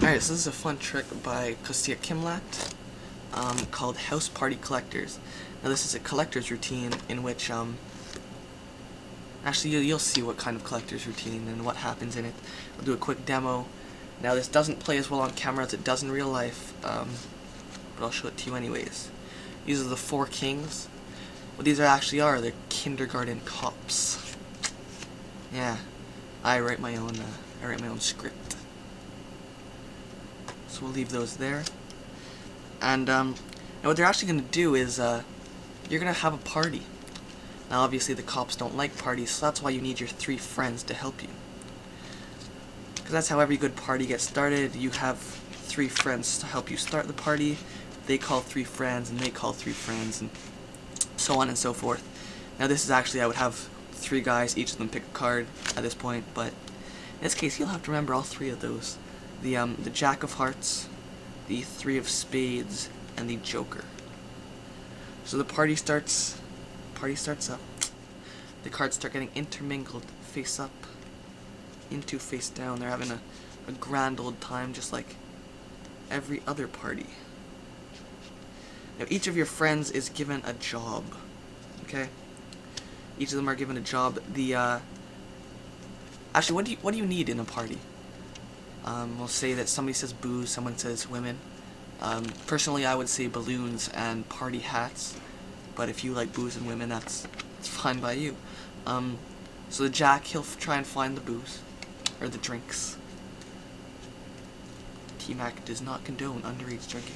Alright, so this is a fun trick by hsprtycllctrs called House Party Collectors. Now this is a collector's routine in which, actually you'll see what kind of collector's routine and what happens in it. I'll do a quick demo. Now this doesn't play as well on camera as it does in real life, but I'll show it to you anyways. These are the 4 kings. What these actually are, they're kindergarten cops. Yeah, I write my own script. So we'll leave those there. And what they're actually going to do is, you're going to have a party. Now obviously the cops don't like parties, so that's why you need your 3 friends to help you. Because that's how every good party gets started. You have 3 friends to help you start the party. They call 3 friends, and they call 3 friends, and so on and so forth. Now this is actually, I would have 3 guys, each of them pick a card at this point, but in this case you'll have to remember all 3 of those. The Jack of Hearts, the 3 of Spades, and the Joker. So the party starts up. The cards start getting intermingled, face up into face down. They're having a grand old time, just like every other party. Now each of your friends is given a job. Okay? Each of them are given a job. Actually, what do you need in a party? We'll say that somebody says booze, someone says women. Personally, I would say balloons and party hats, but if you like booze and women, that's fine by you. So the Jack, he'll try and find the booze, or the drinks. T-Mac does not condone underage drinking.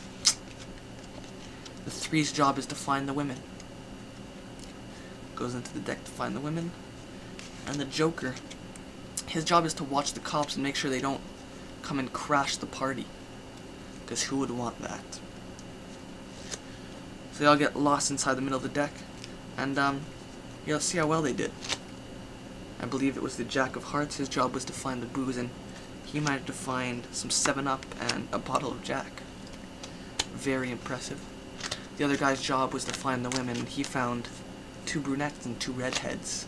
The 3's job is to find the women. Goes into the deck to find the women. And the Joker, his job is to watch the cops and make sure they don't come and crash the party, because who would want that? So they all get lost inside the middle of the deck, and you'll see how well they did. I believe it was the Jack of Hearts. His job was to find the booze, and he managed to find some 7-Up and a bottle of Jack. Very impressive. The other guy's job was to find the women, and he found 2 brunettes and 2 redheads.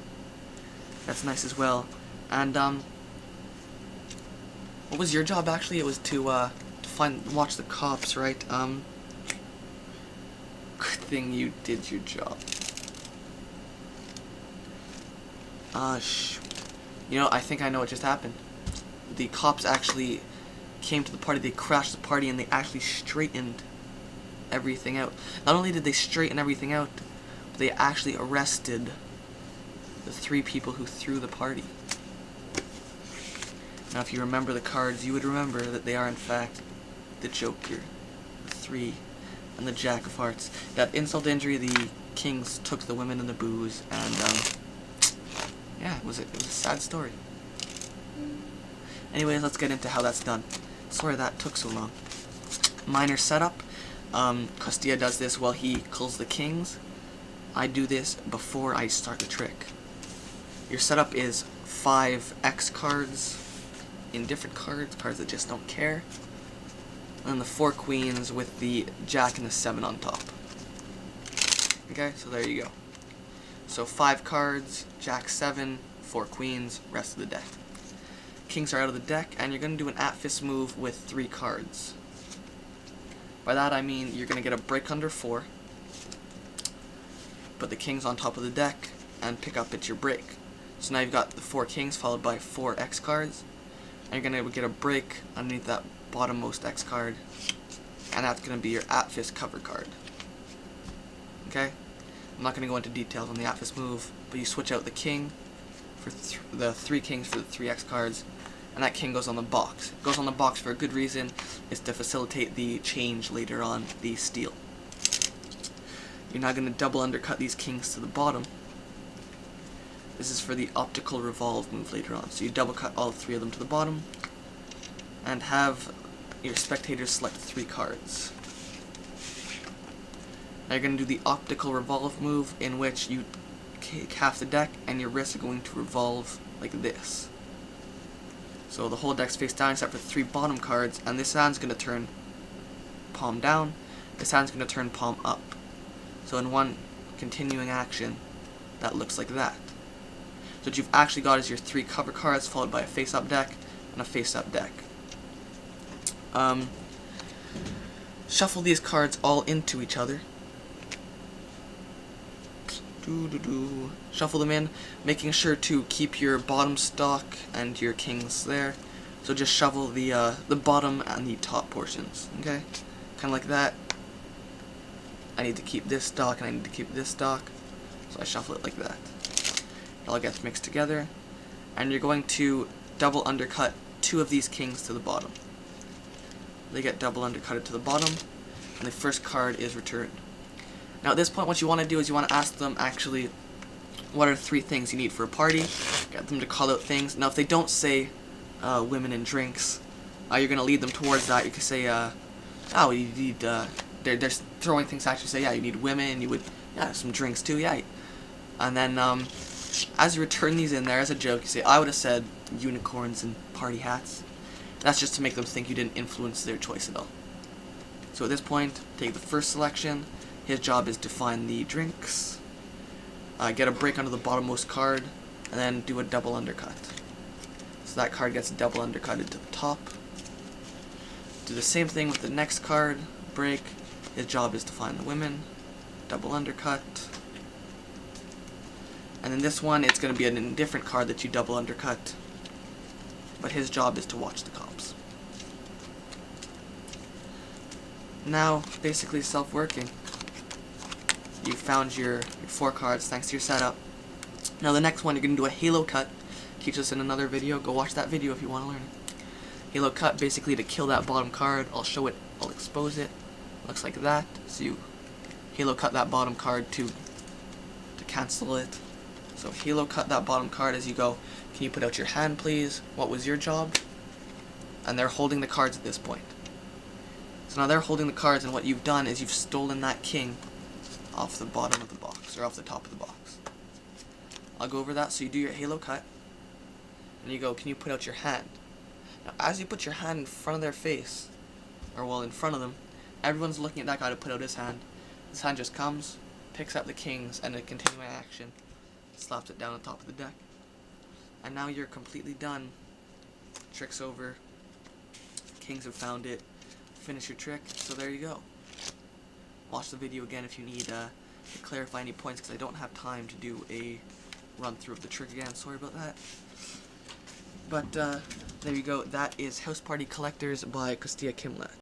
That's nice as well. And what was your job actually? It was to watch the cops, right? Good thing you did your job. You know, I think I know what just happened. The cops actually came to the party, they crashed the party, and they actually straightened everything out. Not only did they straighten everything out, but they actually arrested the 3 people who threw the party. Now if you remember the cards, you would remember that they are in fact the Joker, the 3, and the Jack of Hearts. That insult to injury, the kings took the women and the booze, and yeah, it was a sad story. Anyways, let's get into how that's done. Sorry that took so long. Minor setup. Costia does this while he calls the kings. I do this before I start the trick. Your setup is 5 X cards in different cards that just don't care, and the 4 queens with the Jack and the 7 on top. Okay, so there you go. So 5 cards, Jack 7, 4 queens, rest of the deck. Kings are out of the deck, and you're going to do an at-fist move with 3 cards. By that I mean you're going to get a break under 4, put the kings on top of the deck, and pick up at your break. So now you've got the 4 kings followed by 4 X cards, and you're going to get a break underneath that bottommost X card, and that's going to be your at-fist cover card. Okay? I'm not going to go into details on the at-fist move, but you switch out the king for the 3 kings for the 3 X cards, and that king goes on the box. It goes on the box for a good reason. It's to facilitate the change later on, the steal. You're now going to double undercut these kings to the bottom. This is for the optical revolve move later on. So you double cut all 3 of them to the bottom, and have your spectators select 3 cards. Now you're going to do the optical revolve move, in which you take half the deck and your wrists are going to revolve like this. So the whole deck's face down except for 3 bottom cards, and this hand's going to turn palm down, this hand's going to turn palm up. So in one continuing action, that looks like that. So what you've actually got is your 3 cover cards followed by a face-up deck and a face-up deck. Shuffle these cards all into each other. Shuffle them in, making sure to keep your bottom stock and your kings there. So just shuffle the bottom and the top portions, okay? Kind of like that. I need to keep this stock and I need to keep this stock, so I shuffle it like that. It all gets mixed together, and you're going to double undercut 2 of these kings to the bottom. They get double undercutted to the bottom, and the first card is returned. Now at this point, what you want to do is you want to ask them actually what are 3 things you need for a party. Get them to call out things. Now if they don't say women and drinks, you're going to lead them towards that. You can say, oh, you need, they're throwing things at you. Say, yeah, you need women, you would, yeah, some drinks too, yeah. And then as you return these in there as a joke, you say, I would have said unicorns and party hats. That's just to make them think you didn't influence their choice at all. So at this point, take the first selection. His job is to find the drinks, get a break onto the bottommost card, and then do a double undercut. So that card gets double undercutted to the top. Do the same thing with the next card, break. His job is to find the women, double undercut. And then this one, it's going to be a different card that you double undercut, but his job is to watch the cops. Now, basically self-working. You found your 4 cards thanks to your setup. Now the next one, you're going to do a halo cut. Teach us in another video. Go watch that video if you want to learn it. Halo cut, basically to kill that bottom card. I'll show it, I'll expose it. Looks like that. So you halo cut that bottom card to cancel it. So halo cut that bottom card as you go. Can you put out your hand, please? What was your job? And they're holding the cards at this point. So now they're holding the cards, and what you've done is you've stolen that king off the bottom of the box, or off the top of the box. I'll go over that. So you do your halo cut, and you go, can you put out your hand? Now as you put your hand in front of their face, or well, in front of them, everyone's looking at that guy to put out his hand. His hand just comes, picks up the kings, and a continuing action, slaps it down on top of the deck. And now you're completely done. Trick's over. Kings have found it. Finish your trick. So there you go. Watch the video again if you need to clarify any points, because I don't have time to do a run through of the trick again. Sorry about that. But there you go. That is House Party Collectors by hsprtycllctrs.